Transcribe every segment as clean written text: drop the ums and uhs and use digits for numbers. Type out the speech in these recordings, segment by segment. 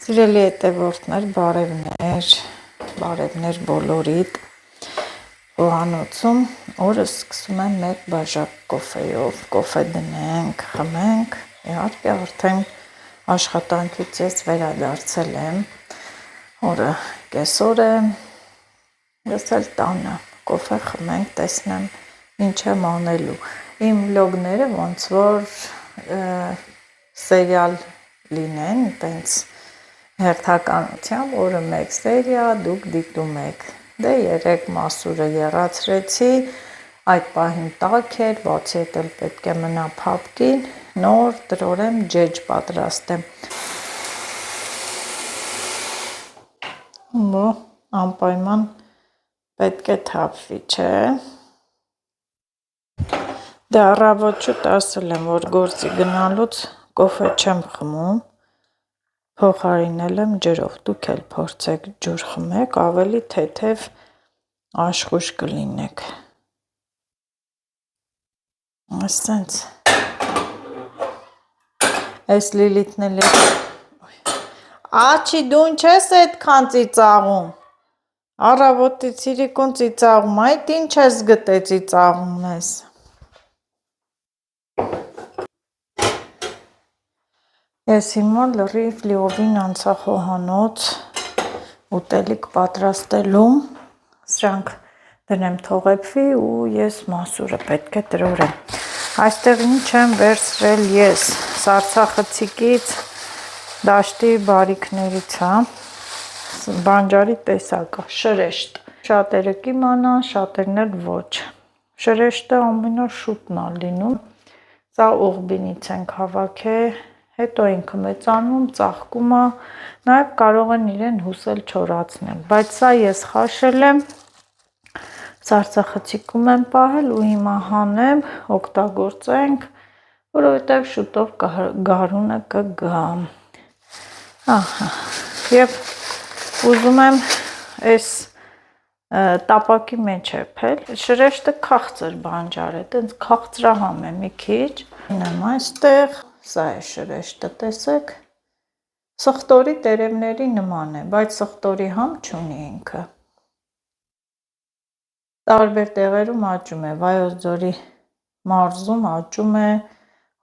Սիրելի հետևորդներ, բարևներ բոլորիդ, խոհանոցում օրս սկսում եմ մեկ բաժակ կոֆեյով, կոֆե դնենք, խմենք, իհարկե արդեն աշխատանքից ես վերադարձել եմ, օրը կեսօր է, ես էլ տանը, կոֆե խմենք, տեսնեմ ինչ եմ անելու, իմ վլոգները ոնց որ սերիալ լինեն, տենց հերթականությամբ օրը մեկ սերիա դուք դիտում եք, դե 3 մասուրը եռացրեցի, այդ պահին տաք էր, բացի հետ էլ պետք է մնա փափկին, նոր տրորեմ ջեջ պատրաստեմ, անպայման պետք է թափվի, չէ, դե առավոտ շուտ ասել եմ, որ գործի գնալուց կոֆե չեմ խմում, փոխարինել եմ ջրով, դուք էլ փորձեք ջուր խմեք, ավելի թեթև աշխույժ կլինեք, ասենց, այս Լիլիթն էլ է, աչի դու ինչ ես այդքան ծիծաղում, առավոտից իրիկուն ծիծաղում, այդ ինչ ես գտե ծիծաղում ես, ես հիմա լրիվ լիովին անցա խոհանոց ուտելիք պատրաստելու, սրանք դնեմ թողեպվի ու ես մասուրը պետք է տրորեմ, այստեղ ինչ եմ վերցրել ես, սառցախցիկից, դաշտի բարիքներից, բանջարի տեսակը, շրեշտ, շատերը կիմանան, շատերն էլ ոչ, շրեշտը ամենաշ շուտն է լինում, սա ուղբինից ենք հավաքել, հետո ինքը մեծանում, ծաղկում է, նաև կարող են իրեն հուսել չորացնել, բայց սա ես խաշել եմ, սառցախցիկում եմ պահել ու հիմա հանեմ, օգտագործենք, որովհետև շուտով գարունը կգա, և ուզում եմ այս տապակի մեջ է փել, շրեշտը քաղցր բանջար է, տենց քաղցրահամ է մի քիչ, ունեմ այստեղ, սա է շրեշտը, տեսեք, սխտորի տերևների նման է, բայց սխտորի համ չունի ինքը, տարբեր տեղերում աճում է, Վայոց ձորի մարզում աճում է,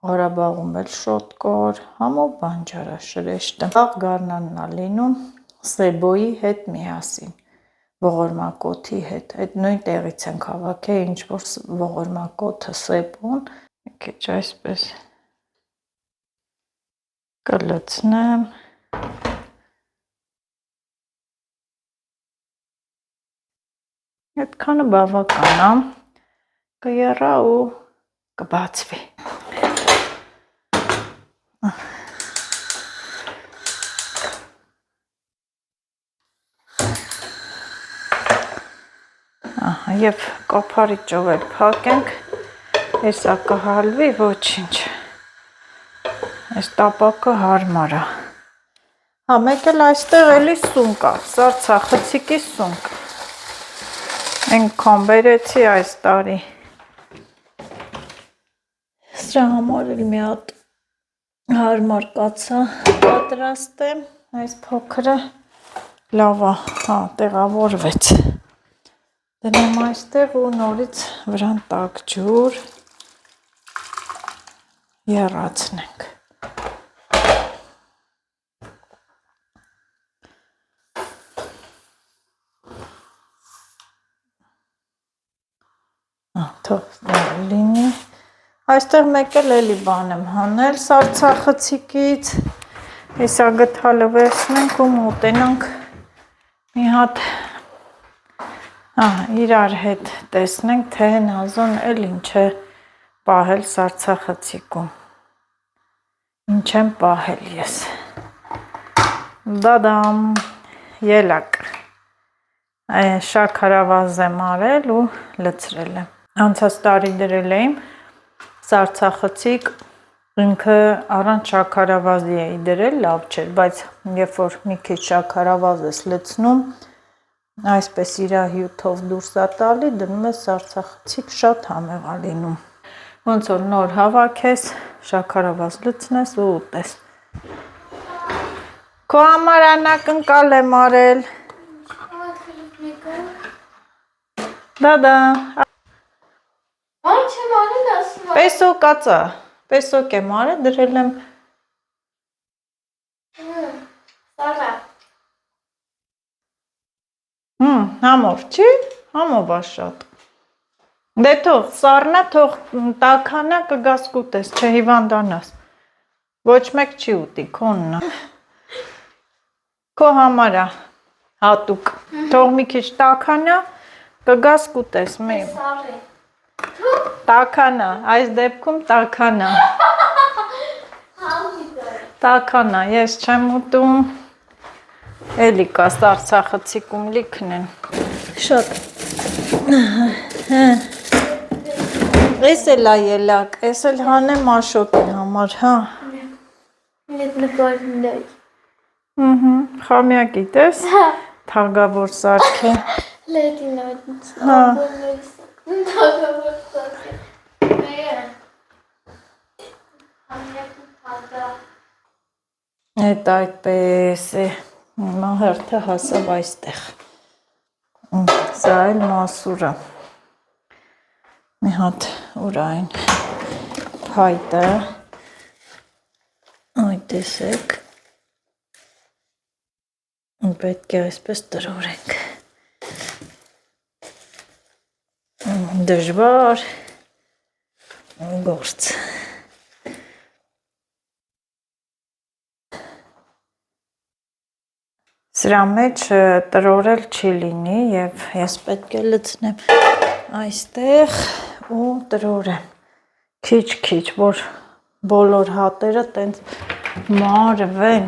Ղարաբաղում էլ շոտ կոր, համով բանջար է շրեշտը, վաղ գարնանն է լինում, սեբոյի հետ միասին, ողորմակոթի հետ, այդ նույն տեղից ենք հավաքել, ինչ որ ողորմակոթը սեբոն, մի քիչ այսպես կլցնեմ, այդքանը բավական է, կեռա ու կբացվի, և կոփարիճով էլ փակենք, հեսա կհալվի, ոչինչ, այս տապակը հարմար է, մեկ էլ այստեղ էլի սուն կա, սառցախցիկի սուն կա, այնքան բերեցի այս տարի, սրա համար էլ մի հատ հարմար կացա պատրաստեմ, այս փոքրը լավ է, տեղավորվեց, դնեմ այստեղ ու նորից վրան տաք ջուր, եռացնենք, թող լինի, այստեղ մեկ էլ էլի բան եմ հանել սառցախցիկից, հեսա գթալը վերցնենք ու մոտենանք մի հատ, իրար հետ տեսնենք, թե Նազոն էլ ինչ է պահել սառցախցիկում, ինչ եմ պահել ես, դադամ, ելակ, շաքարավազ եմ արել ու լցրել եմ, անցած տարի դրել եմ սառցախցիկ, ինքը առանց շաքարավազի էի դրել, լավ չէր, բայց երբ որ մի քիչ շաքարավազ ես լցնում, այսպես իրա հյութով դուրս է տալի, դնում ես սառցախցիկ, շատ համեղ է լինում, ոնց որ նոր հավաքես, շաքարավազ լցնես ու ուտես, Քո համար անակնկալ եմ արել։ Դա։ Այն չեմ արել ասում։ Պեսո կածա։ Պեսոկ եմ արել, դրել եմ։ Սարա։ Համով, չի։ Համով ա շատ։ Դե թող սառնա, թող տաքանա, կգաս կուտես, չհիվանդանաս։ Ոչ մեկ չի ուտի, քոնն է։ Քո համար է հատուկ։ Թող մի քիչ տաքանա, կգաս կուտես, մի։ Սարի։ Տաքանա, այս դեպքում տաքանա։ Տաքանա, ես չեմ ուտում։ Էլի կա սարսախցիկում լիքն են։ Շատ։ Էս էլ է ելակ, էս էլ հանեմ Աշոտի համար, հա։ Այդ նկարներ։ Խամյա գիտես, թագավոր սարք է։ Լետին այդ Հա։ թագավոր սարք է։ Էդ այդպես է, հիմա հերթը հասավ այստեղ, սա էլ մասուրը, մի հատ ուրայն փայտը, այ տեսեք, պետք է այսպես տրորենք, դժվար գործ, սրա մեջ տրորել չի լինի և ես պետք է լցնեմ այստեղ ու տրորեմ քիչ-քիչ, որ բոլոր հատերը տենց մարվեն։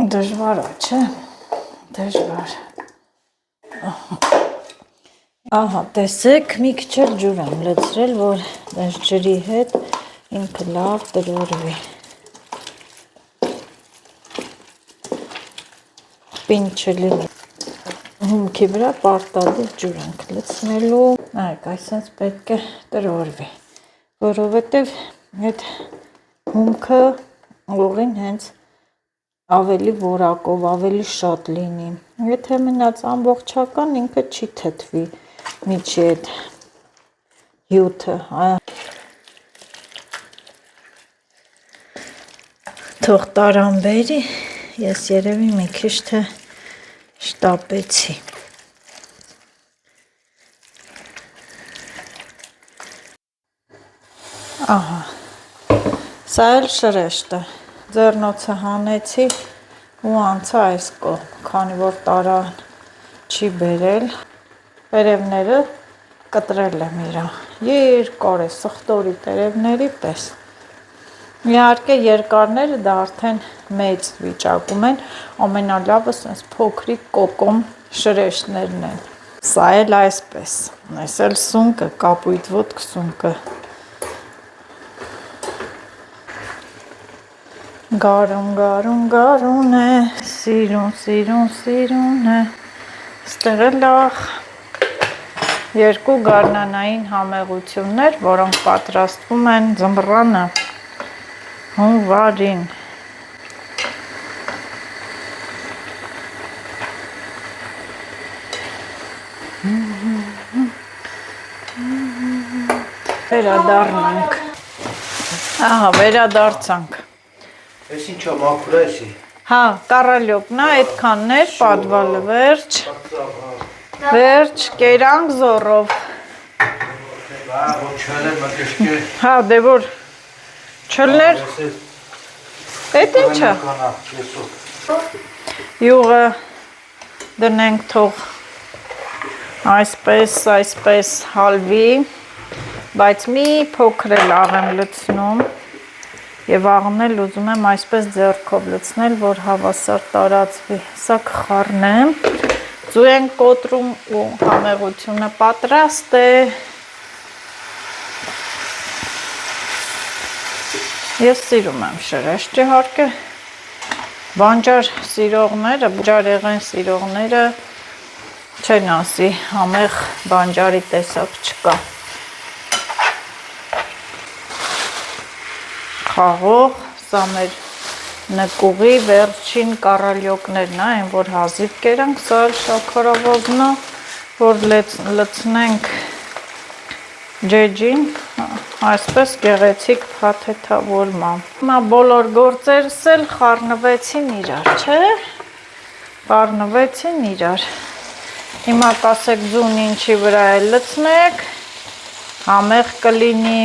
Դժվար է, չէ, դժվար։ Ահա, տեսեք, մի քիչ էլ ջուր եմ լցրել, որ այս ջրի հետ ինքը լավ տրորվի։ Պինդ չլինի։ Հումքի վրա պարտադիր ջուր ենք լցնելու։ Այք, այսպես պետք է տրորվի, որովհետև այդ հումքը ուղին հենց ավելի որակով, ավելի շատ լինի։ Եթե մնաց ամբողջական, ինքը չի թթվի միջի այդ հյութը։ Թող տարանբերի, ես երևի մի քիչ թե շտապեցի։ Ահա, սա էլ շրեշտը, ձեռնոցը հանեցի ու անցա այս կողմ, քանի որ տարան չի բերել, տերևները կտրել եմ իրա, երկար է, սխտորի տերևների պես։ Իհարկե երկարները դա արդեն մեծ վիճակում են, ամենալավը սենց փոքրիկ կոկոմ շրեշտներն են։ Սա էլ այսպես, այս էլ սունկը, կապույտ ոտք սունկը։ Գարուն է, սիրուն է, ստեղ է լախ, երկու գարնանային համեղություններ, որոնք պատրաստվում են ձմռանը, հունվարին։ Վերադառնանք։ Ահա, վերադարձանք։ Ես ինչա մաքուր է էսի։ Հա, կառալյոկն է, այդքանն էր, պատվալը վերջ, կերանք զորով։ Հա, դե որ չլներ, էդ ինչ է։ Յուղը դնենք թող այսպես հալվի, բայց մի փոքր էլ աղ եմ լցնում և աղն էլ ուզում եմ այսպես ձեռքով լցնել, որ հավասար տարածվի, սա կխառնեմ, ձու ենք կոտրում ու համեղությունը պատրաստ է։ Ես սիրում եմ շրեշտ իհարկե, բանջար սիրողները, բանջարեղեն սիրողները չեն ասի, համեղ բանջարի տեսակ չկա։ խաղող, սա մեր նկուղի վերջին կարալյոկներն է, այն որ հազիվ կերանք, սա էլ շաքարավազն է, որ լցնենք ջեջին, այսպես գեղեցիկ փաթեթավորմա։ Հիմա բոլոր գործերս էլ խառնվեցին իրար, չէ՞։ Խառնվեցին իրար։ Հիմա կասեք ձուն ինչի վրա է լցնեք, համեղ կլինի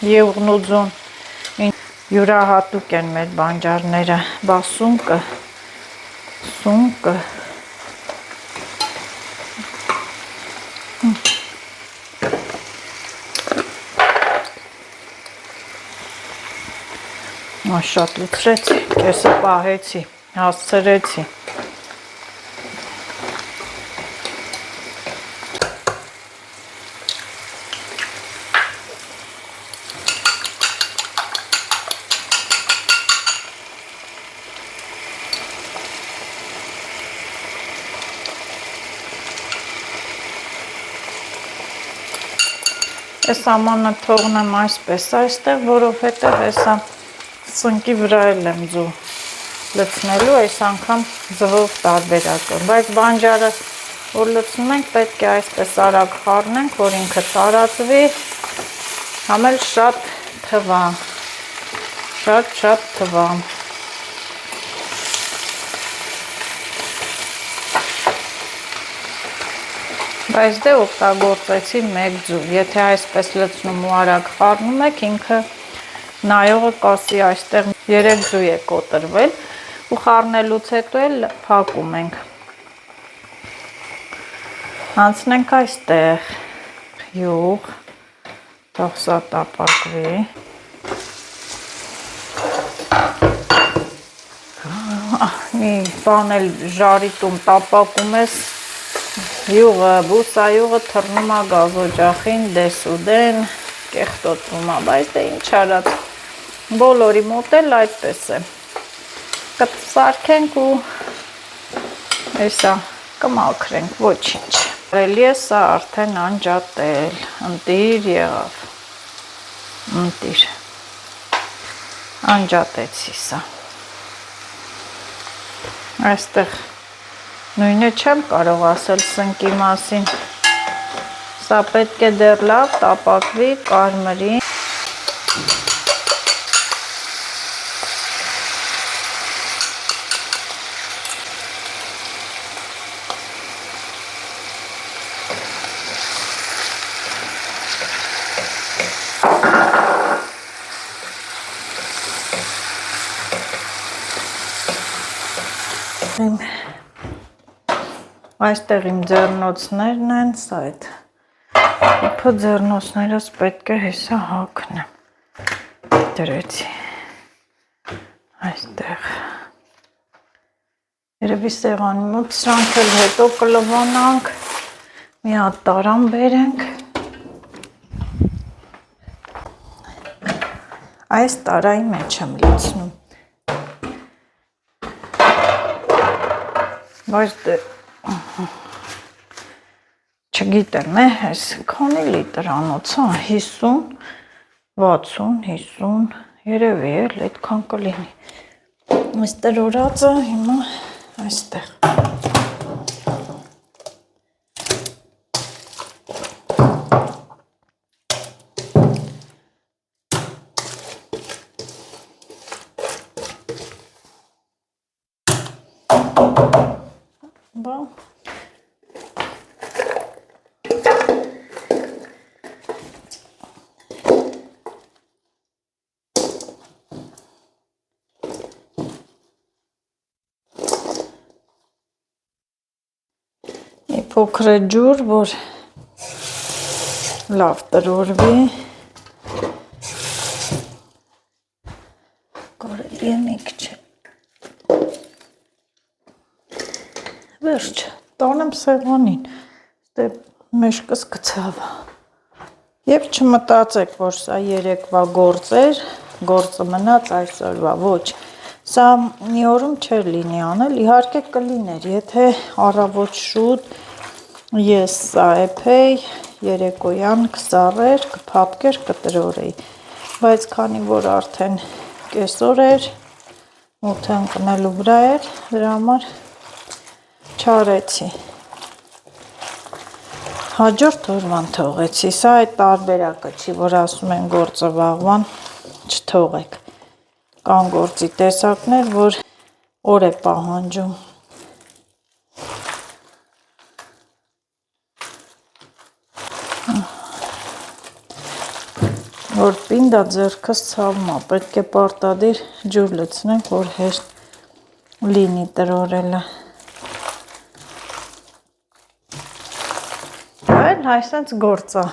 եղուն ու ձուն։ Յուրահատուկ են մեր բանջարները, բա սունկը, շատ լցրեցի, կեսը պահեցի, հասցրեցի։ Այս ամանը թողնեմ այսպես այստեղ, որովհետև հեսա սնկի վրա էլ եմ ձու լցնելու, այս անգամ ձվով տարբերակ է, բայց բանջարը որ լցնում ենք պետք է այսպես արագ խառնենք, որ ինքը տարածվի, համ էլ շատ թվա, շատ թվա։ Բայց դե օգտագործեցի մեկ ձու, եթե այսպես լցնում ու արագ խառնում եք, ինքը նայողը կասի այստեղ 3 ձու է կոտրվել ու խառնելուց հետո էլ փակում ենք։ Անցնենք այստեղ, յուղ, թող սա տապակվի։ Մի բան էլ ժարիտում տապակում ես, յուղը, բուսայուղը թռնում է գազօջախին, դեսուդեն, կեղտոտվում է, բայց դե ինչ արած, բոլորի մոտ էլ այդպես է։ Կսարքենք ու հեսա կմաքրենք, ոչինչ։ Կարելի է սա արդեն անջատել, ընտիր եղավ, ընտիր, անջատեցի սա։ Այստեղ նույնը չեմ կարող ասել սնկի մասին, սա պետք է դեռ լավ տապակվի, կարմրի։ Այստեղ իմ ձեռնոցներն են, սա այդ իպը ձեռնոցներս պետք է հեսա հագնեմ, դրեցի, այստեղ, երևի սեղանի մոտ, սրանք էլ հետո կլվանանք, մի հատ տարան բերենք, այս տարայի մեջ եմ լցնում, բայց դե չգիտեմ, այս քանի լիտր անոց, 50, 60, 50, երևի էլ այդքան կլինի։ Այս տրորածը հիմա այստեղ։ Բա փոքր ջուր, որ լավ տրորվի, կարելի է մի քիչ վերջ, տանեմ սեղանին, դե մեջքս կցավ և չմտածեք, որ սա երեկվա գործեր, գործը մնաց այսօրվա, ոչ, սա մի օրում չէր լինի անել, իհարկե կլիներ, եթե առավոտ շուտ ես սա էփեի, երեկոյան կսառեր, կփափկեր, կտրորեի, բայց քանի որ արդեն կեսօր էր, մութը ընկնելու վրա էր, դրա համար չարեցի։ Հաջորդ օրվան թողեցի, սա այդ տարբերակը չի, որ ասում են գործը վաղվան չթողեք։ Կան գործի տեսակներ, որ օր է պահանջում։ Որ պինդա ձեռքս ցավում է, պետք է պարտադիր ջուր լցնենք, որ հեշտ լինի տրորելը։ Այլ այսպես գործ է։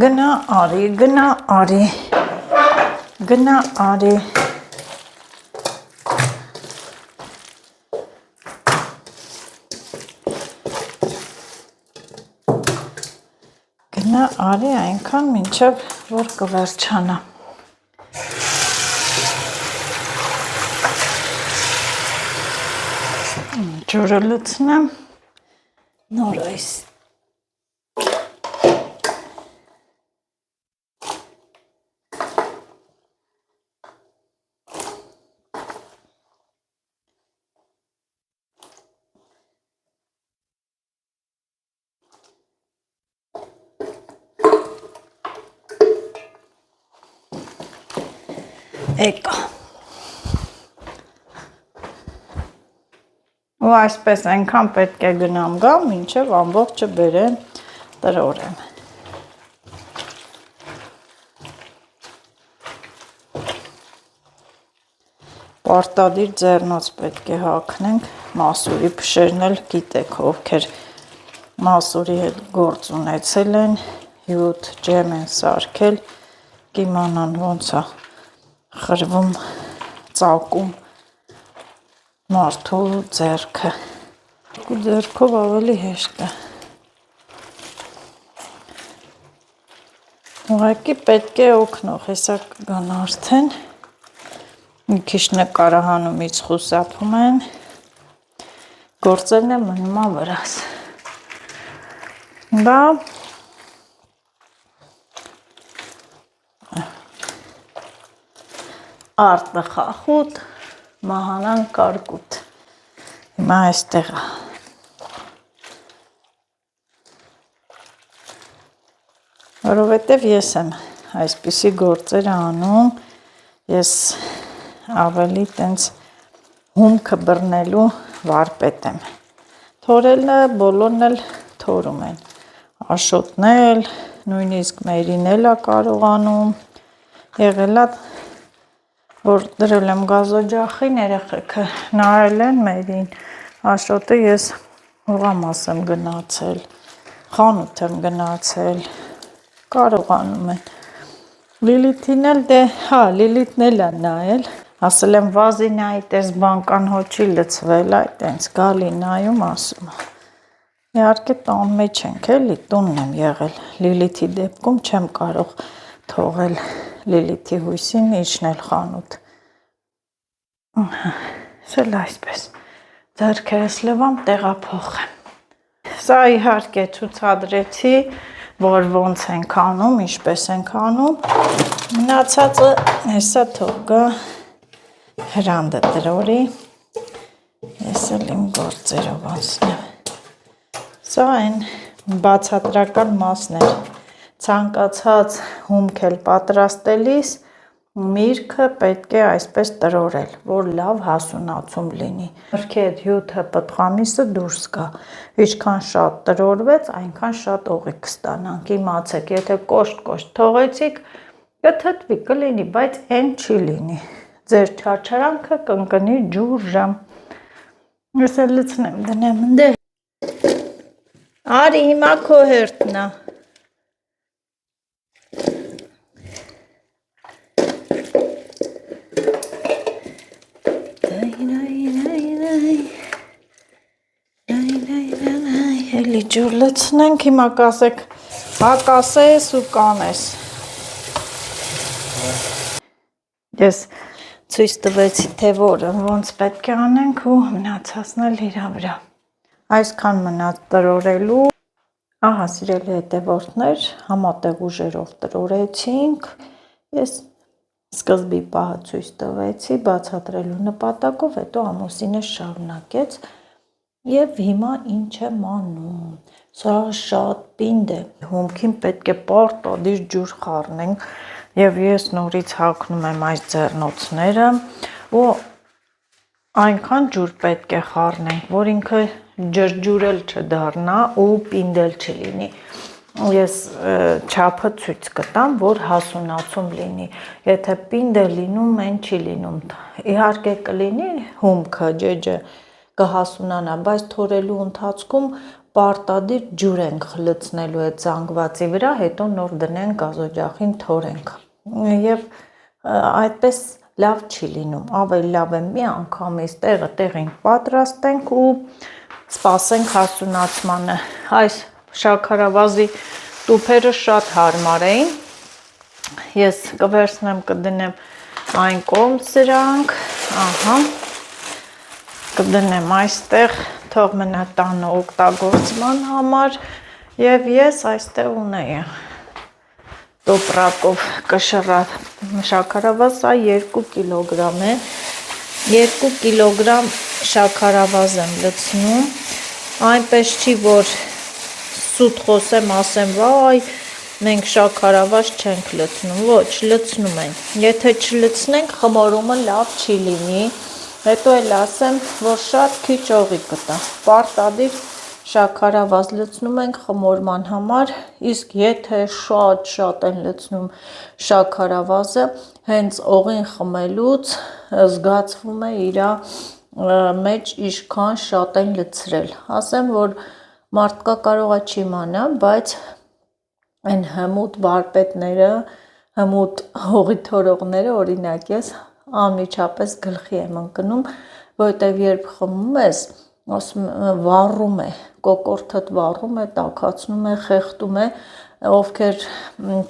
Գնա արի, գնա արի, գնա արի։ Գնա արի այնքան մինչև որ կվերջանա։ Ջուրը լցնեմ նոր այս։ Եկա։ Ու այսպես այնքան պետք է գնամ գամ, մինչև ամբողջը բերեմ, տրորեմ։ Պարտադիր ձեռնոց պետք է հագնենք, մասուրի փշերն էլ գիտեք, ովքեր մասուրի հետ գործ ունեցել են, հյութ ջեմ են սարքել, կիմանան ոնց է խրվում, ծակում մարդու ձեռքը։ Ու ձեռքով ավելի հեշտ է։ Ուղղակի պետք է օգնող, հեսա կգան արդեն։ Մի քիչ նկարահանումից խուսափում են։ Գործերն է մնում է վրաս։ Դա արտը խախուտ, մահանան կարկուտ։ Հիմա այստեղ է։ Որովհետև ես եմ այսպիսի գործեր անում, ես ավելի տենց հումքը բռնելու վարպետ եմ։ Թորելը բոլորն էլ թորում են։ Աշոտն էլ, նույնիսկ մերին էլ է կարողանում, եղել է որ դրել եմ գազօջախին, երեխեքը նայել են մերին, աշոտը ես ուղամաս եմ գնացել, խանութ եմ գնացել, կարողանում են։ Լիլիթին էլ դե, հա, Լիլիթն էլ է նայել, ասել եմ վազինայի տես բանկան հոչի լցվել, այ տենց գալի նայում ասում է։ Իհարկե տան մեջ ենք էլի, տունն եմ եղել, Լիլիթի դեպքում չեմ կարող թողել Լիլիթի հույսին իջնել խանութ։ Սել այսպես, ձեռքերս լվամ տեղափոխեմ։ Սա իհարկե ցուցադրեցի, որ ոնց ենք անում, ինչպես ենք անում։ Մնացածը հեսա թող գա հրանդը տրորի։ Ես էլ իմ գործերով անցնեմ։ Սա այն բացատրական մասն էր։ Ցանկացած հումք էլ պատրաստելիս միրգը պետք է այսպես տրորել, որ լավ հասունացում լինի։ Մրգի հետ հյութը պտղամիսը դուրս գա։ Ինչքան շատ տրորվեց, այնքան շատ օղի կստանանք։ Իմացեք, եթե կոշտ-կոշտ թողեցիք, կթթվի, կլինի, բայց այն չի լինի։ Ձեր չարչարանքը կընկնի ջուրը։ Ես էլ լցնեմ, դնեմ դե։ Արի, հիմա քո հերթն է։ Էլի ջուր լցնենք, հիմա կասեք, հակասես ու կանես։ Ես ցույց տվեցի, թե որը ոնց պետք է անենք ու մնացածն էլ իրա վրա։ Այսքան մնաց տրորելու։ Ահա, սիրելի հետևորդներ, համատեղ ուժերով տրորեցինք։ Ես Սկզբի պահը ցույց տվեցի բացատրելու նպատակով, հետո ամուսինը շարունակեց եւ հիմա ինչ եմ անում։ Սա շատ պինդ է։ Հումքին պետք է պարտադիր ջուր խառնենք եւ ես նորից հագնում եմ այս ձեռնոցները ու այնքան ջուր պետք է խառնենք, որ ինքը ջրջուրել չդառնա ու պինդել չլինի։ Ես չափը ցույց կտամ, որ հասունացում լինի։ Եթե պինդ է լինում, մեն չի լինում։ Իհարկե կլինի հումքը, ջեջը կհասունանա, բայց թորելու ընթացքում պարտադիր ջուր ենք լցնելու այդ զանգվածի վրա, հետո նոր դնենք գազօջախին թորենք։ Եվ այդպես լավ չի լինում։ Ավելի լավ է մի անգամից տեղին պատրաստենք ու սպասենք հասունացմանը։ Այս շաքարավազի տուփերը շատ հարմար էին։ Ես կվերցնեմ, կդնեմ այն կողմ սրանք, ահա, կդնեմ այստեղ, թող մնա տանը օգտագործման համար եւ ես այստեղ ունեի տոպրակով կշռած շաքարավազ, սա 2 կիլոգրամ է, 2 կիլոգրամ շաքարավազ եմ լցնում, այնպես չի, որ սուտ խոսեմ, ասեմ, վայ, մենք շաքարավազ չենք լցնում, ոչ, լցնում ենք, եթե չլցնենք, խմորումը լավ չի լինի, հետո էլ ասեմ, որ շատ քիչ օղի կտա, պարտադիր շաքարավազ լցնում ենք խմորման համար, իսկ եթե շատ են լցնում շաքարավազը, հենց օղին խմելուց զգացվում է իր մեջ ինչքան շատ են լցրել, ասեմ, որ մարդկա կարողա չիմանա, բայց այն հմուտ վարպետները, հմուտ հողի թորողները, օրինակ ես անմիջապես գլխի եմ ընկնում, որտեվ երբ խմում ես, ասում վառում է, կոկորդդ վառում է, տաքացնում է, խեղդում է, ովքեր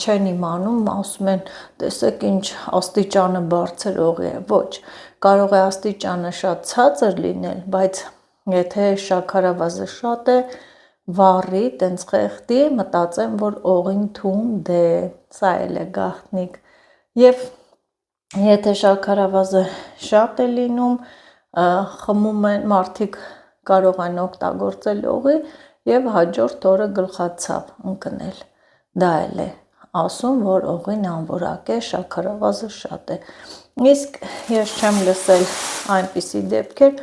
չեն իմանում, ասում են, տեսեք ինչ աստիճանը բարձր օղի է, ոչ, կարող է աստիճանը շատ ցածր լինել, բայց եթե շաքարավազը շատ է, վառի, տենց խեղդի, մտածեմ, որ օղին թունդ է, սա էլ է գաղտնիք, և եթե շաքարավազը շատ է լինում, խմում են, մարդիկ կարող են օգտագործել օղի և հաջորդ օրը գլխացավ ընկնել, դա էլ է ասում, որ օղին անորակ է, շաքարավազը շատ է, իսկ ես չեմ լսել այնպիսի դեպքեր,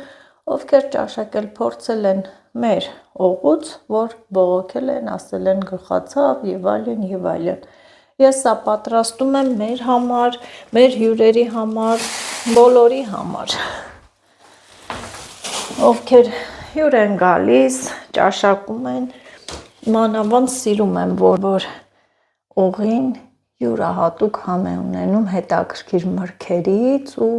ովքեր ճաշակել փորձել են մեր օղուց, որ բողոքել են, ասել են գլխացավ և այլն և այլն։ Ես սա պատրաստում եմ մեր համար, մեր հյուրերի համար, բոլորի համար։ Ովքեր հյուր են գալիս, ճաշակում են, մանավանդ սիրում եմ, որ օղին յուրահատուկ համ է ունենում հետաքրքիր մրգերից ու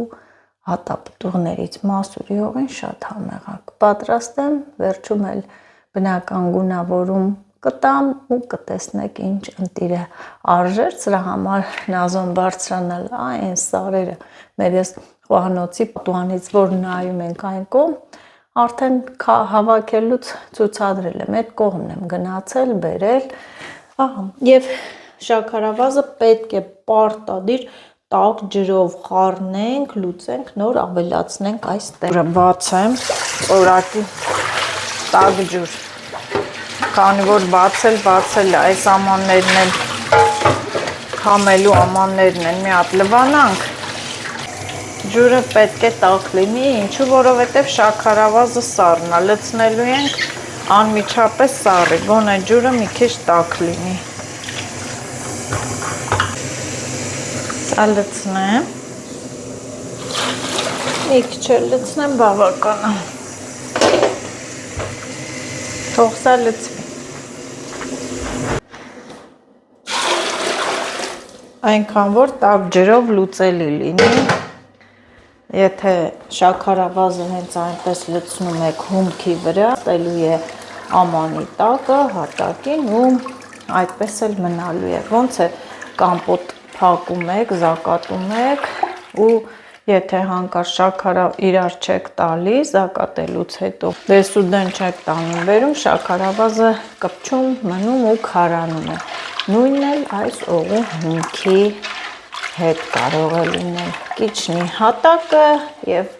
հատապտուղներից, մասուրի օղին շատ համեղակ պատրաստեմ, վերջում էլ բնական գունավորում կտամ ու կտեսնեք ինչ ընտիր է արժեր, սրա համար Նազոն բարձրանալ այն սարերը մեր ես խոհանոցի պատուհանից, որ նայում ենք այն կողմ, արդեն հավաքելուց ցուցադրել եմ, այդ կողմն եմ գնացել, բերել, և շաքարավազը պետք է պարտադիր տաք ջրով խառնենք, լուծենք, նոր ավելացնենք այստեղ։ Բացեմ, օրակի տաք ջուր, քանի որ բացել այս ամաններն են, քամելու ամաններն են, մի հատ լվանանք, ջուրը պետք է տաք լինի, ինչու, որովհետև շաքարավազը սառն է, լցնելու ենք անմիջապես սառի, գոնե ջուրը մի քիչ տաք լինի։ Սա լցնեմ, մի քիչ էլ լցնեմ, բավական է, թող սա լցվի, այնքան որ տաք ջրով լուծելի լինի, եթե շաքարավազը հենց այնպես լցնում եք հումքի վրա, ստելու է ամանի տակը, հատակին ու այդպես էլ մնալու է, ոնց է կամպոտ փակում եք, զակատում եք ու եթե հանկարծ շաքարը իրար չեք տալի, զակատելուց հետո դեսուդեն չեք տանում վերում, շաքարավազը կպչում, մնում ու քարանում է։ Նույնն էլ այս օղու հումքի հետ կարող է լինել կիչնի հատակը եւ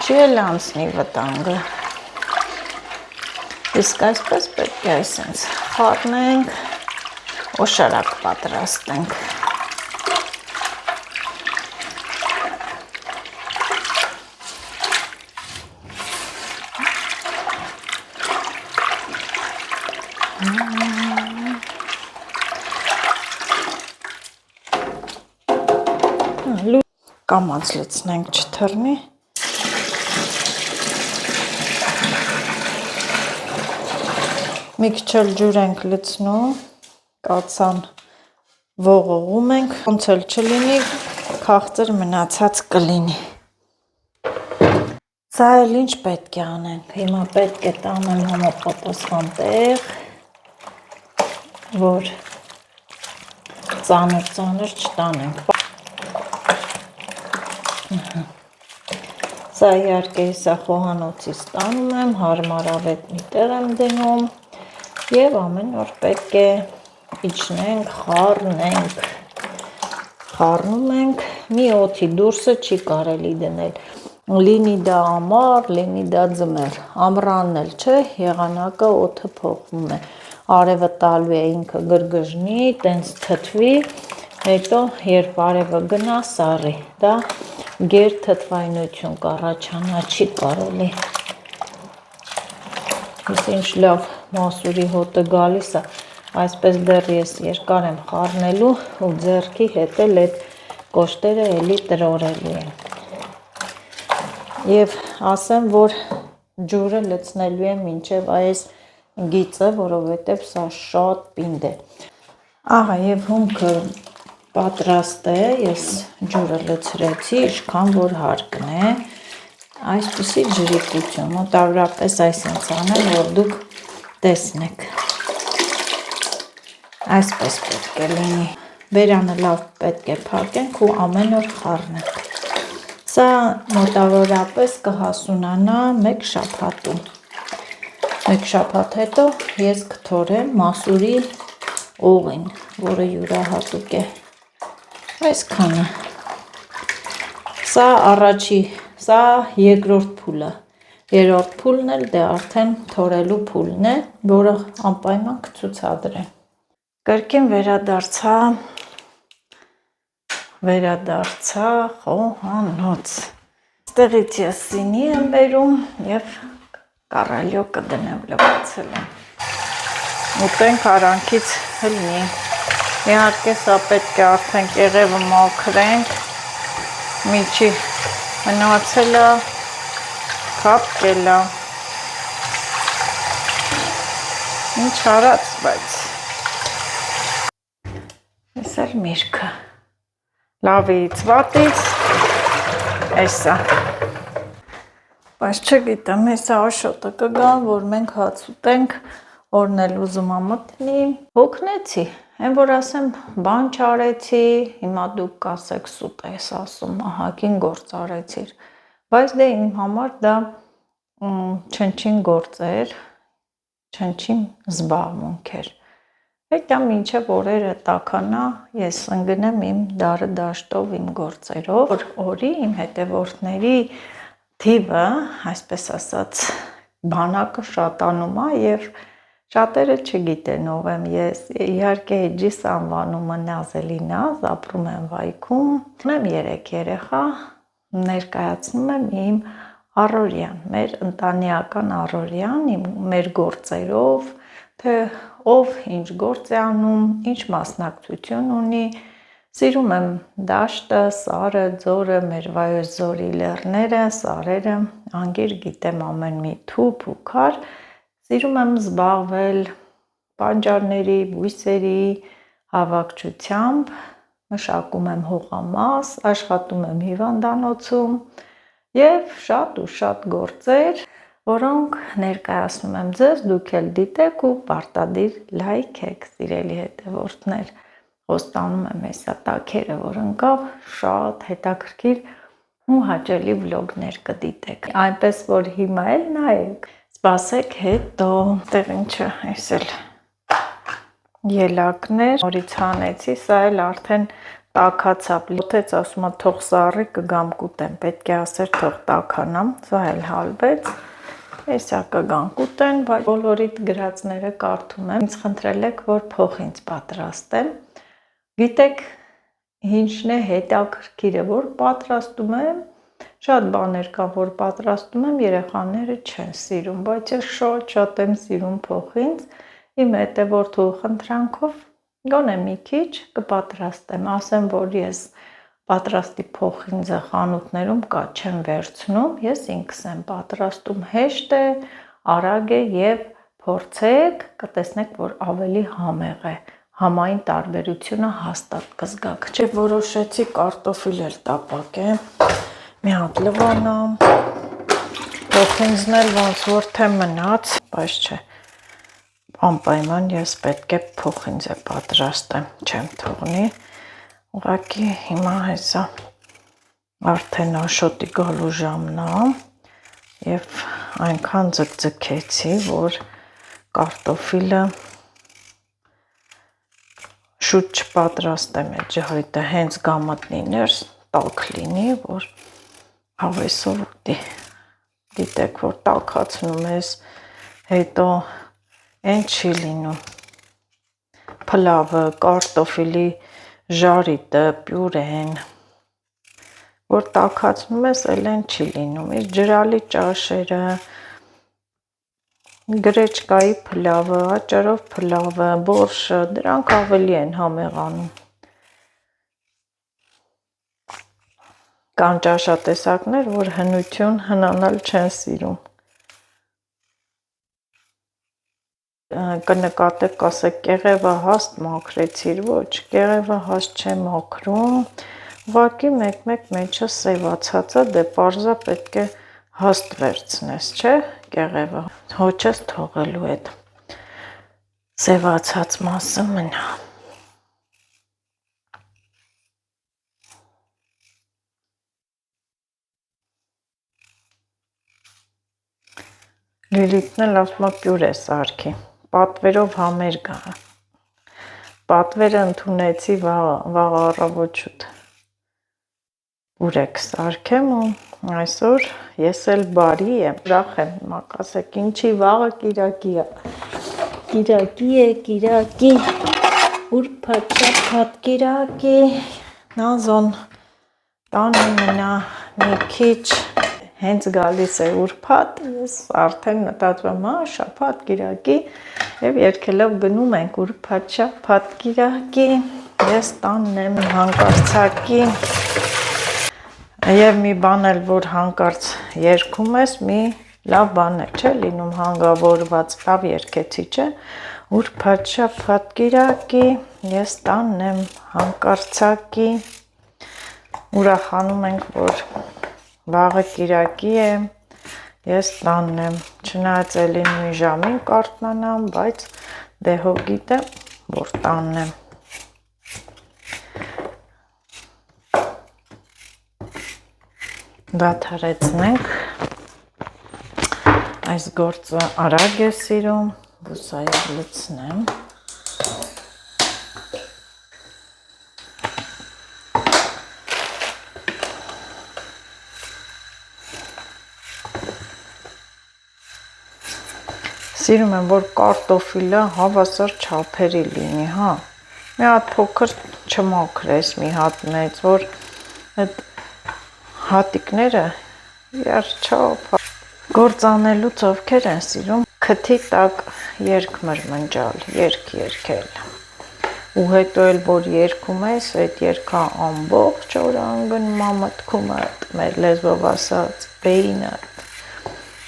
չի էլ անցնի վտանգը։ Իսկ այսպես պետք է այսպես խառնենք, օշարակ պատրաստենք։ Կամած լցնենք չթռնի։ Մի քիչ էլ ջուր ենք լցնում, կացան ողողում ենք, ոնց էլ չլինի, քաղցր մնացած կլինի։ Սա էլ ինչ պետք է անենք, հիմա պետք է տանեմ համապատասխան տեղ, որ ծանր չտանենք։ Սա իհարկե սա խոհանոցից տանում եմ, հարմարավետ մի տեղ եմ դնում եւ ամեն օր պետք է իջնենք, խառնում ենք, մի օդի դուրսը չի կարելի դնել, լինի դա ամառ, լինի դա ձմեռ, ամռանն էլ չէ, եղանակը օդը փոխվում է, արևը տալու է ինքը գրգժնի, տենց թթվի, հետո երբ արևը գնա սառի, դա գեր թթվայնություն կառաջանա, չի կարելի։ Ես ինչ լավ մասուրի հոտը գալիս է, այսպես դեռ ես երկար եմ խառնելու ու ձեռքի հետ էլ այդ կոշտերը էլի տրորելու են։ Եվ ասեմ, որ ջուրը լցնելու եմ մինչև այս գիծը, որովհետև սա շատ պինդ է։ Ահա եւ հումքը պատրաստ է, ես ջուրը լցրեցի, ինչքան որ հարկն է, այսպիսի ջրիկություն, մոտավորապես այսպես անեմ, որ դուք տեսնեք, այսպես պետք է լինի, բերանը լավ պետք է փակենք ու ամեն օր խառնենք, սա մոտավորապես կհասունանա մեկ շաբաթում, մեկ շաբաթ հետո ես կթորեմ մասուրի օղին, որը յուրահատուկ է, այսքանը, սա առաջի, սա երկրորդ փուլը, երրորդ փուլն էլ դե արդեն թորելու փուլն է, որը անպայման կցուցադրեմ։ Կրկին վերադարձա խոհանոց, ստեղից ես սինի եմ բերում և կարալյո կդնեմ լվացել եմ, ուտենք արանքից հլնի, իհարկե սա պետք է արդեն կեղևը մաքրենք, միջի մնացելը կապկելը, ինչ արած, բայց ես էլ միրգը, լավից վատից, էսա, բայց չգիտեմ, հեսա աշոտը կգան, որ մենք հաց ուտենք, օրն էլ ուզում ամտնի, հոգնեցի, են որ ասեմ, բան չարեցի, հիմա դուք կասեք սուտ ես ասում, ահագին գործ արեցիր, բայց դե իմ համար դա չնչին գործ էր, չնչին զբաղմունք էր, հետա մինչև օրերը տականա, ես ընգնեմ իմ դարը դաշտով իմ գործերով, որ օրի իմ հետևորդների թիվը, այսպես ասած, բանակը շատանում է և շատերը չգիտեն ով եմ ես, իհարկե էջիս անվանումը Նազելի Նազ, ապրում եմ Վայքում, ունեմ 3 երեխա, ներկայացնում եմ իմ առօրյան, մեր ընտանեկան առօրյան, մեր գործերով, թե ով ինչ գործ է անում, ինչ մասնակցություն ունի, սիրում եմ դաշտը, սարը, ձորը, մեր Վայոց ձորի լեռները, սարերը, անգիր գիտեմ ամեն մի թուփ ու քար, սիրում եմ զբաղվել բանջարների, բույսերի հավաքչությամբ, մշակում եմ հողամաս, աշխատում եմ հիվանդանոցում և շատ ու շատ գործեր, որոնք ներկայացնում եմ ձեզ, դուք էլ դիտեք ու պարտադիր լայք եք, սիրելի հետևորդներ, խոստանում եմ հեսա տաքերը, որ ընկավ, շատ հետաքրքիր ու հաճելի վլոգներ կդիտեք, այնպես որ հիմա էլ նայեք, սպասեք հետո, տեղ ինչը, ես էլ ելակներ, նորից հանեցի, սա էլ արդեն տաքացավ, լոթեց, ասում է թող սառի կգամ կուտեմ, պետք է ասեր թող տաքանամ, սա էլ հալվեց, էսա կգան կուտեն, բայց բոլորիդ գրածները կարդում եմ, ինձ խնդրել եք, որ փող ինձ պատրաստեմ, գիտեք, ինչն է հետաքրքիրը, որ պատրաստում եմ, շատ բաներ կա, որ պատրաստում եմ, երեխաները չեն սիրում, բայց ես շատ եմ սիրում փող ինձ, իմ հետևորդու խնդրանքով գոնե մի քիչ կպատրաստեմ, ասեմ, որ ես պատրաստի փող ինձ խանութներում կա, չեմ վերցնում, ես ինքս եմ պատրաստում, հեշտ է, արագ է եւ փորձեք, կտեսնեք, որ ավելի համեղ է, համային տարբերությունը հաստատ կզգաք, չէ, որոշեցի կարտոֆիլ էլ տապակեմ, մի հատ լվանամ, փող ինձն էլ ոնց որ թե մնաց, բայց չէ, անպայման ես պետք է փող ինձ է պատրաստեմ, չեմ թողնի, ուղղակի հիմա հեսա արդեն աշոտի գալու ժամն է եւ այնքան ձգձգեցի, որ կարտոֆիլը շուտ չպատրաստեմ այդ ջհայտը, հենց գամատնի ներս տաք լինի, որ հավեսով ուտի, գիտեք, որ տաքացնում ես, հետո Այն չի լինում, փլավը, կարտոֆիլի ժարիտը, պյուրեն, որ տաքացնում ես, էլ այն չի լինում, իր ջրալի ճաշերը, գրեչկայի փլավը, աճարով փլավը, բորշը, դրանք ավելի են համեղանում, կան ճաշատեսակներ, որ հնություն հնանալ չեն սիրում, կնկատեք, կասեք, կեղևը հաստ մաքրեցիր, ոչ, կեղևը հաստ չէ մաքրում, ուղղակի մեկ-մեկ մեջը սևացածը, դե պարզա պետք է հաստ վերցնես, չէ, կեղևը, հոճես թողելու հետ, սևացած մասը մնա, Լիլիթն էլ ասում է պյուր է սարքի, պատվերով համերգ է, պատվերը ընդունեցի վաղ առավոտ բուրեկ սարքեմ ու այսօր ես էլ բարի եմ, ուրախ եմ, հիմա կասեք ինչի վաղը կիրակի է, կիրակի, ուրբաթ շաբաթ կիրակի, Նազոն տանը մնա մի քիչ, հենց գալիս է ուրբաթ, ես արդեն մտածում եմ, շաբաթ կիրակի եւ երգելով գնում ենք ուրբաթ շաբաթ կիրակի, ես տանն եմ հանկարծակի եւ մի բան էլ որ հանկարծ երգում ես, մի լավ բան է, չէ՞ լինում հանգավորված, լավ երգեցի, չէ՞, ուրբաթ շաբաթ կիրակի, ես տանն եմ հանկարծակի, ուրախանում ենք, որ վաղը կիրակի է, ես տանն եմ, չնայած էլի նույն ժամին կարթնանամ, բայց դե հո գիտեմ, որ տանն եմ։ Դադարեցնենք, այս գործը արագ է սիրում, բուսայով լցնեմ։ Սիրում եմ, որ կարտոֆիլը հավասար չափերի լինի, հա, մի հատ փոքր չմաքրես, մի հատ մեծ, որ այդ հատիկները իրար չափ, գործանելուց ովքեր են սիրում, քթի տակ երգ մրմնջալ, երգ երգել, ու հետո էլ որ երգում ես, այդ երգը ամբողջ օր անգնում մտքումդ, մեր լեզվով ասած, բեինդ,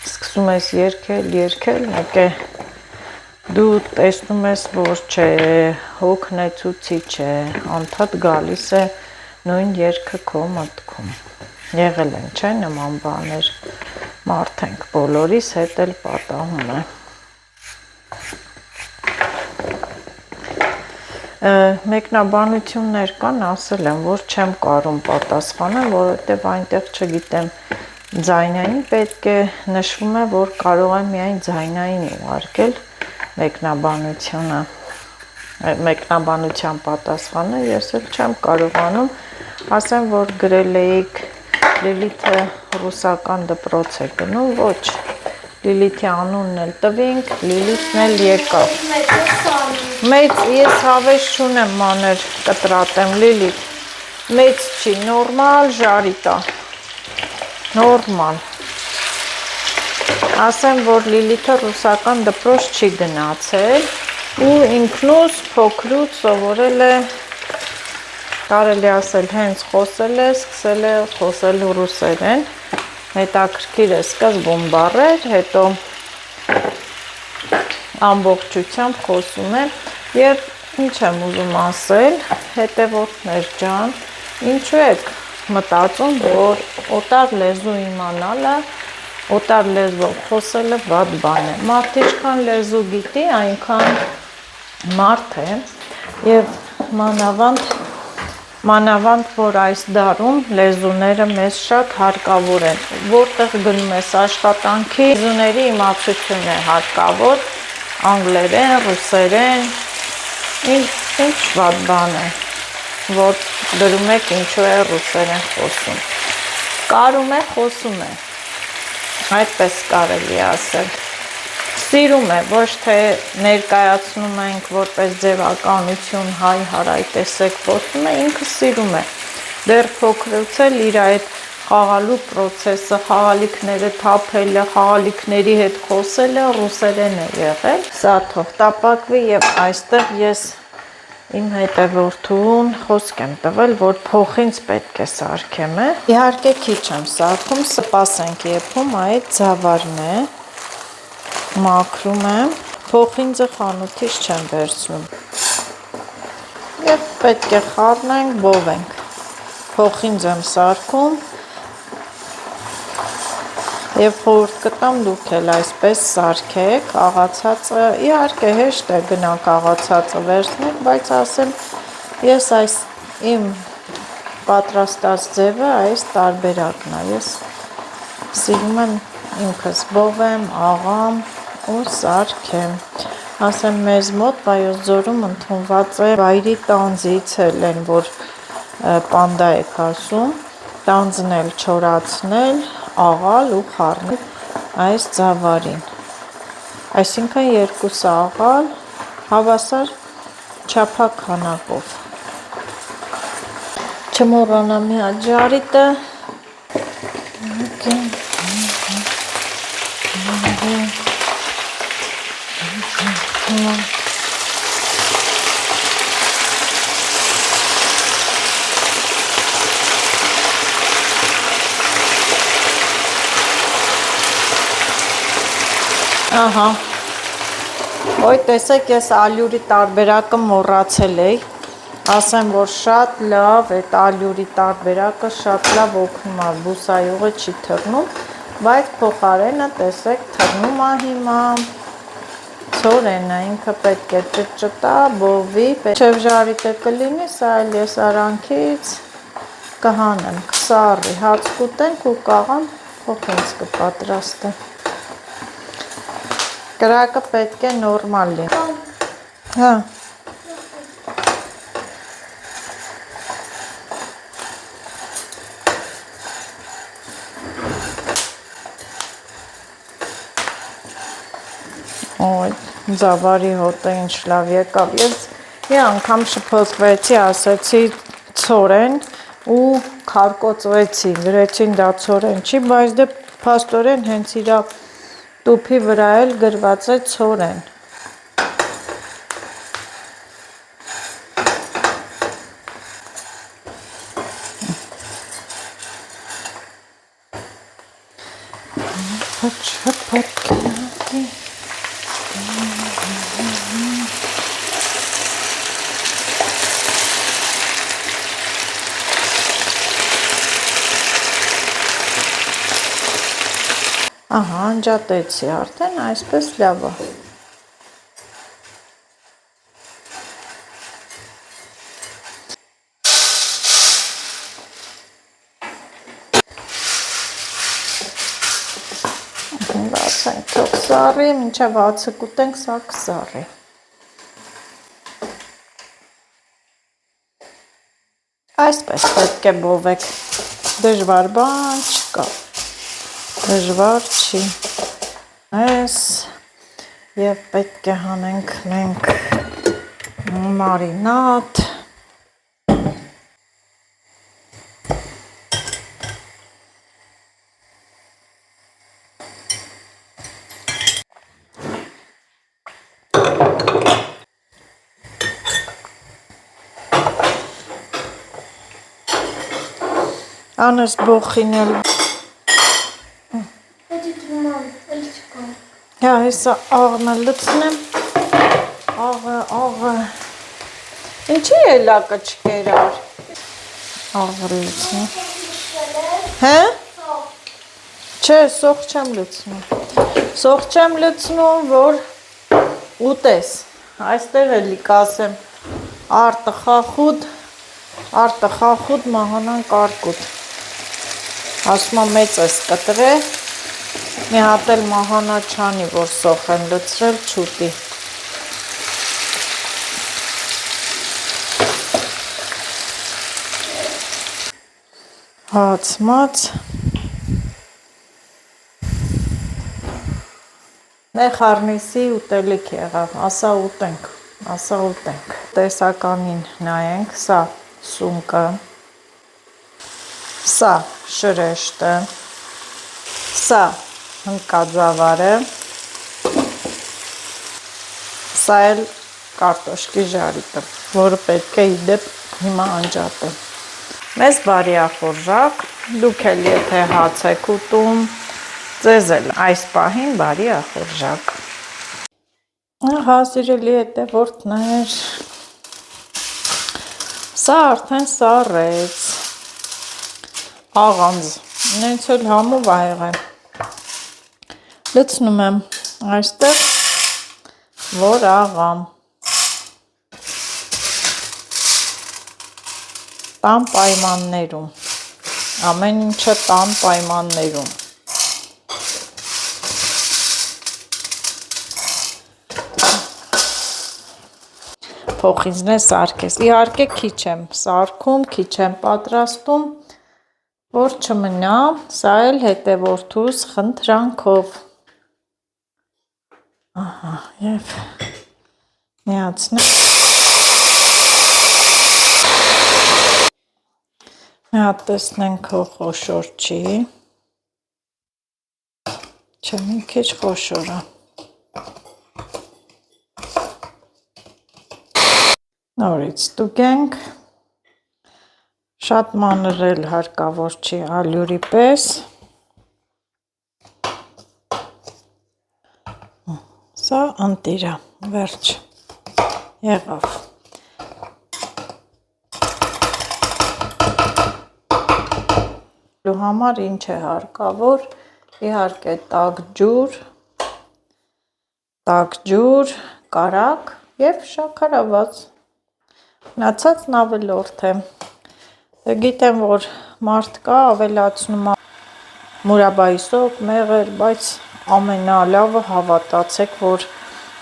սկսում ես երգել, մեկ է դու տեսնում ես, որ չէ, հոգնեցուցիչ է, անդադ գալիս է նույն երգը քո մտքում, եղել են, չէ, նման բաներ, մարդ ենք, բոլորիս հետ էլ պատահում է, մեկնաբանություններ կան, ասել եմ, որ չեմ կարում պատասխանել, որովհետև այնտեղ չգիտեմ, ձայնային պետք է նշվում է, որ կարող եմ միայն ձայնային ուղարկել մեկնաբանությունը, մեկնաբանության պատասխանը, ես էլ չեմ կարողանում, ասեմ, որ գրել էիք Լիլիթը ռուսական դպրոց է գնում, ոչ, Լիլիթի անունն էլ տվինք, Լիլիթն էլ եկավ։ Մեծ, ես հավես չունեմ մանր կտրատեմ, Լիլիթ, մեծ չի, նորմալ ժարիտա, նորմալ։ Ասեմ, որ Լիլիթը ռուսական դպրոց չի գնացել ու ինքնուս փոքրուց սովորել է, կարելի ասել, հենց խոսել է, սկսել է խոսել ռուսերեն, հետաքրքիր է սկզբում բառեր, հետո ամբողջությամբ խոսում է եւ ինչ եմ ուզում ասել, հետևորդներ ջան, ինչու եք մտածում, որ օտար լեզու իմանալը, օտար լեզվով խոսելը վատ բան է։ Մարդ ինչքան լեզու գիտի, այնքան մարդ է եւ մանավանդ որ այս դարում լեզուները մեզ շատ հարկավոր են, որտեղ գնում ես աշխատանքի, լեզուների իմացություն է հարկավոր, անգլերեն, ռուսերեն, ինչ վատ բան է, որ գրում եք ինչու է ռուսերեն խոսում, կարում է, խոսում է, այդպես կարելի ասել, սիրում է, ոչ թե ներկայացնում ենք որպես ձևականություն հայ հարայ տեսեք խոսում է, ինքը սիրում է, դեռ փոքրուց էլ իր այդ խաղալու պրոցեսը, խաղալիքները թափելը, խաղալիքների հետ խոսելը ռուսերեն է եղել, սա թող տապակվի եւ այստեղ ես իմ հետևորդուն խոսք եմ տվել, որ փոխինձ պետք է սարքեմ, իհարկե քիչ եմ սարքում, սպասենք եփում այդ ձավարն է, մաքրում եմ, փոխինձը խանութից չեմ վերցնում և պետք է խառնենք, բովենք, փոխինձ եմ սարքում և խորհուրդ կտամ դուք էլ այսպես սարքեք, աղացածը, իհարկե հեշտ է գնանք աղացածը վերցնենք, բայց ասեմ, ես այս իմ պատրաստած ձևը այս տարբերակն է, ես սիրում եմ ինքս բովեմ, աղամ ու սարքեմ, ասեմ մեզ մոտ Վայոց ձորում ընդունված է վայրի տանձից էլ են, որ պանդա եք ասում, տանձն էլ չորացնել, աղալ ու խառնել այս ձավարին, այսինքն երկուսը աղալ, հավասար չափակ քանակով, չմոռանամ մի հատ ժարիտը, ահա, ոյ տեսեք ես ալյուրի տարբերակը մոռացել էի, ասեմ, որ շատ լավ այդ ալյուրի տարբերակը շատ լավ օգնում է, բուսայողը չի թռնում, բայց փոխարենը տեսեք թռնում է հիմա, ցորենը ինքը պետք է ճտճտա, բովի, չև ժարիտը կլինի, սա էլ ես արանքից կհանեմ, կսառի, հաց կուտենք ու կաղան փոխինձ կպատրաստեմ, կրակը պետք է նորմալ լինի, հա, Ոյ, ձավարի հոտը ինչ լավ եկավ, ես մի անգամ շփոթվեցի, ասեցի ցորեն ու քարկոծվեցի, գրեցին դա ցորեն չի, բայց դե փաստորեն հենց իրա տուփի վրա էլ գրված է ցորեն։ Ահա, անջատեցի արդեն, այսպես լավ է։ Ասենք թող սառի, մինչև հացը կուտենք, սա կսառի։ Այսպես պետք է բովեք, դժվար բան չկա, դժվար չի, այս և պետք է հանենք մենք մարինատ, անս բոխինել, Էդի դրման, էլի չկա։ հա հեսա աղնը լծնեմ, աղը, ինչի ելակը չկերար, աղը լծնեմ, հե? Չէ, սող չեմ լծնում, որ ուտես, այստեղ էլի կասեմ, արտը խախուդ, մահանան կարկուտ, ասմա մեծ ես կտրե, մի հատ էլ մահանա չանի, որ սող եմ լծրել չուտի, հացմած, խառնիսի ուտելիք եղավ, ասա ուտենք, տեսականին նայենք, սա սունկը, սա շրեշտը, սա հնդկաձավարը, սա էլ կարտոշկի ժարիկը, որը պետք է իդեպ հիմա անջատեմ, մեզ բարի ախորժակ, դուք էլ եթե հաց եք ուտում, ձեզ էլ այս պահին բարի ախորժակ, սիրելի հետևորդներ, սա արդեն սառեց, աղանձ, նենց էլ համով ա եղել, լցնում եմ այստեղ, որ աղամ, տան պայմաններում, ամեն ինչը տան պայմաններում, փոխինձն է սարքես, իհարկե քիչ եմ սարքում, քիչ եմ պատրաստում, որ չմնա, սա էլ հետևորդուս խնդրանքով, ահա, և միացնեմ, մի հատ տեսնենք հո խոշոր չի, չէ մի քիչ խոշոր է, նորից ստուգենք, շատ մանր էլ հարկավոր չի ալյուրի պես, սա ընտիր է, վերջ, եղավ, համար ինչ է հարկավոր, իհարկե տաք ջուր, կարակ և շաքարավազ, մնացածն ավելորդ է, գիտեմ, որ մարդ կա ավելացնում մուրաբայի սոկ, մեղր, բայց ամենալավը հավատացեք, որ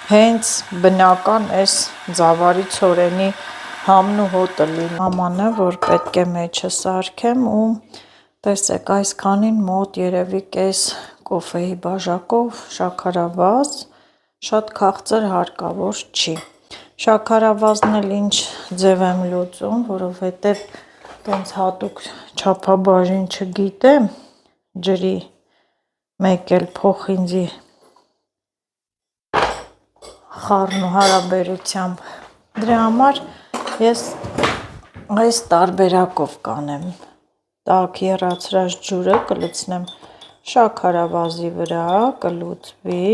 հենց բնական այս ձավարի ցորենի համն ու հոտը լինի, ամանը, որ պետք է մեջը սարքեմ ու տեսեք, այսքանին մոտ երևի կես կոֆեի բաժակով շաքարավազ, շատ քաղցր հարկավոր չի, շաքարավազն էլ ինչ ձև եմ լուծում, որովհետև տենց հատուկ չափաբաժին չգիտեմ, ջրի մեկ էլ փոխինձի խառնու հարաբերությամբ, դրա համար ես այս տարբերակով կանեմ, տաք եռացրած ջուրը կլցնեմ շաքարավազի վրա, կլուծվի,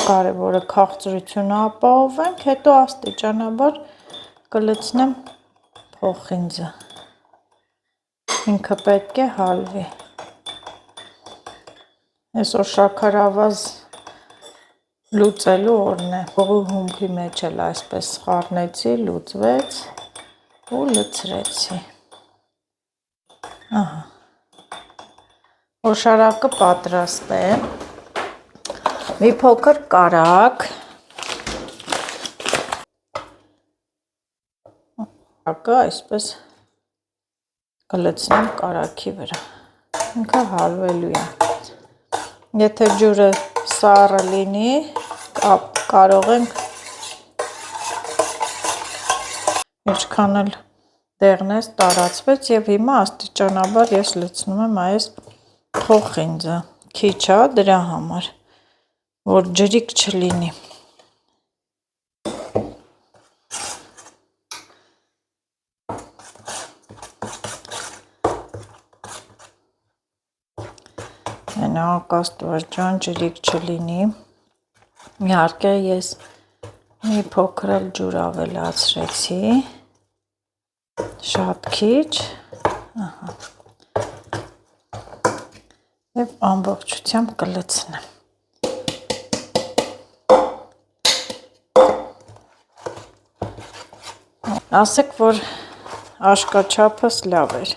կարևորը քաղցրությունը ապահովենք, հետո աստիճանաբար կլցնեմ փոխինձը, ինքը պետք է հալվի, այսօր շաքարավազ լուծելու օրն է, հողի հումքի մեջ էլ այսպես խառնեցի, լուծվեց ու լցրեցի, օշարակը պատրաստ է, մի փոքր կարակ, Ակը այսպես կլցնեմ կարագի վրա։ Ինքը հալվելու է։ Եթե ջուրը սառը լինի, կարող ենք ինչքան էլ դեղնես տարածվեց եւ հիմա աստիճանաբար ես լցնում եմ այս փոխինձը։ Քիչ է դրա համար, որ ջրիկ չլինի։ Մենակ Աստված ջան, ջրիկ չլինի։ Իհարկե ես մի փոքր էլ ջուր ավելացրեցի, շատ քիչ, ահա, և ամբողջությամբ կլցնեմ։ Ասեք, որ աշկաչափս լավ էր։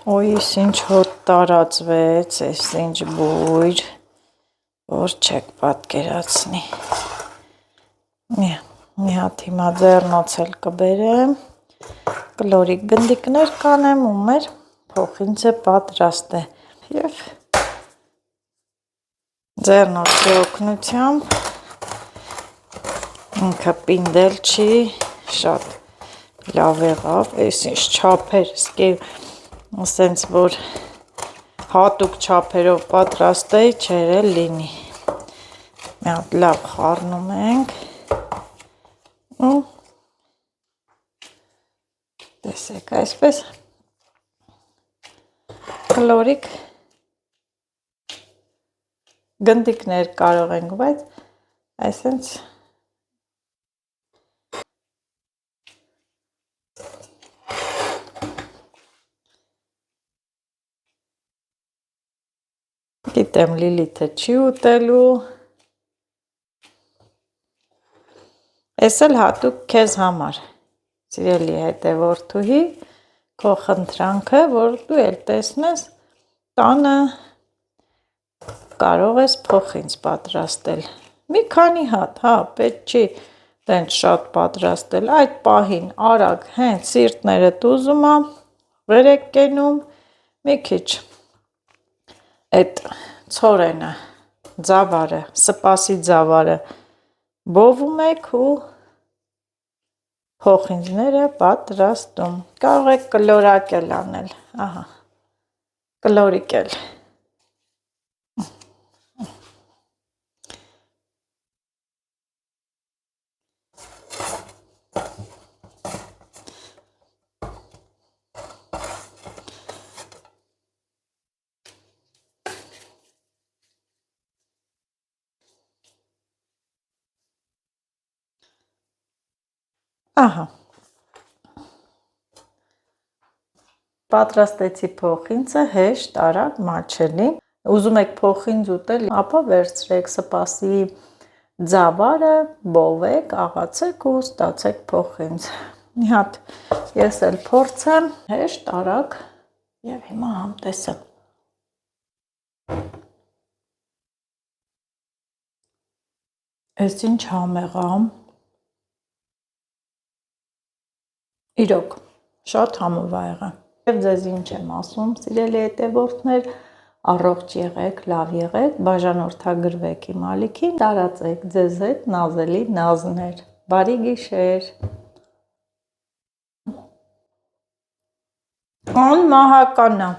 Ոյիս ինչ հոտ տարածվեց, այս ինչ բույր, որ չեք պատկերացնի։ Մի հատ հիմա ձեռնոց էլ կբերեմ, կլորիկ գնդիկներ կանեմ ու մեր փոխինձը պատրաստ է։ Եվ ձեռնոցի օգնությամբ ինքը պինդել չի, շատ լավ եղավ, այս ինչ չափեր, ասենց որ հատուկ չափերով պատրաստ էի, չէր էլ լինի։ Մի հատ լավ խառնում ենք ու տեսեք այսպես կլորիկ գնդիկներ կարող ենք, բայց այսենց գիտեմ Լիլիթը չի ուտելու, ես էլ հատուկ քեզ համար, սիրելի հետևորդուհի, քո խնդրանքը, որ դու էլ տեսնես, տանը կարող ես փոխինձ պատրաստել, մի քանի հատ, հա, պետք չի տենց շատ պատրաստել, այդ պահին արագ, հենց սիրտներդ ուզում է, վեր եք կենում, մի քիչ այդ ցորենը, ձավարը, սպասի ձավարը բովում եք ու փոխինձները պատրաստում։ Կարող եք կլորակ էլ անել, ահա, կլորիկ էլ։ Ահա, պատրաստեցի փոխինձը, հեշտ, արագ, մատչելի, ուզում եք փոխինձ ուտել, ապա վերցրեք սպասի ձավարը, բովեք, աղացեք ու ստացեք փոխինձ։ Մի հատ ես էլ փորձեմ, հեշտ, արագ և հիմա համտեսեմ։ Ես ինչ համեղ է։ Իրոք, շատ համով ա եղել։ Եվ ձեզ ինչ եմ ասում, սիրելի հետևորդներ, առողջ եղեք, լավ եղեք, բաժանորդագրվեք իմ ալիքին, տարածեք ձեզ հետ նազելի նազներ։ Բարի գիշեր։ Անմահական է։